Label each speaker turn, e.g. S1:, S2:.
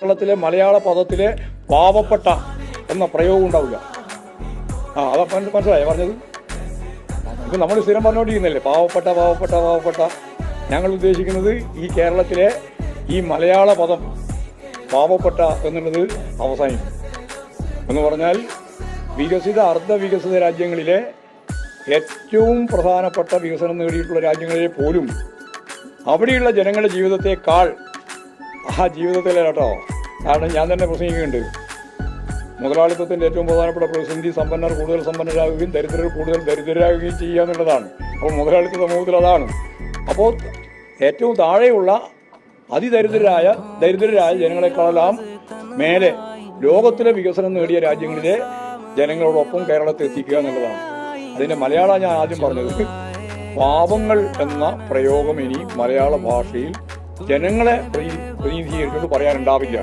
S1: കേരളത്തിലെ മലയാള പദത്തിലെ പാവപ്പെട്ട എന്ന പ്രയോഗം ഉണ്ടാവില്ല. അതാ മനസ്സിലായോ പറഞ്ഞത്? ഇപ്പം നമ്മൾ സ്ഥിരം പറഞ്ഞുകൊണ്ടിരിക്കുന്നില്ലേ പാവപ്പെട്ട പാവപ്പെട്ട പാവപ്പെട്ട. ഞങ്ങൾ ഉദ്ദേശിക്കുന്നത് ഈ കേരളത്തിലെ ഈ മലയാള പദം പാവപ്പെട്ട എന്നുള്ളത് അവസാനിക്കും എന്ന് പറഞ്ഞാൽ വികസിത അർദ്ധവികസിത രാജ്യങ്ങളിലെ ഏറ്റവും പ്രധാനപ്പെട്ട വികസനം നേടിയിട്ടുള്ള രാജ്യങ്ങളിലെ പോലും അവിടെയുള്ള ജനങ്ങളുടെ ജീവിതത്തെക്കാൾ ആ ജീവിതത്തിലെ കേട്ടോ, കാരണം ഞാൻ തന്നെ പ്രസംഗിക്കുന്നുണ്ട്, മുതലാളിത്തത്തിൻ്റെ ഏറ്റവും പ്രധാനപ്പെട്ട പ്രതിസന്ധി സമ്പന്നർ കൂടുതൽ സമ്പന്നരാകുകയും ദരിദ്രർ കൂടുതൽ ദരിദ്രരാകുകയും ചെയ്യുക എന്നുള്ളതാണ്. അപ്പോൾ മുതലാളിത്ത സമൂഹത്തിൽ അതാണ്. അപ്പോൾ ഏറ്റവും താഴെയുള്ള അതിദരിദ്രരായ ജനങ്ങളെക്കാളെല്ലാം മേലെ ലോകത്തിലെ വികസനം നേടിയ രാജ്യങ്ങളിലെ ജനങ്ങളോടൊപ്പം കേരളത്തെ എത്തിക്കുക എന്നുള്ളതാണ്. അതിൻ്റെ മലയാളം ഞാൻ ആദ്യം പറഞ്ഞത്. പാവങ്ങൾ എന്ന പ്രയോഗം ഇനി മലയാള ഭാഷയിൽ ജനങ്ങളെ പ്രതിനിധീകരിച്ചുകൊണ്ട് പറയാനുണ്ടാവില്ല.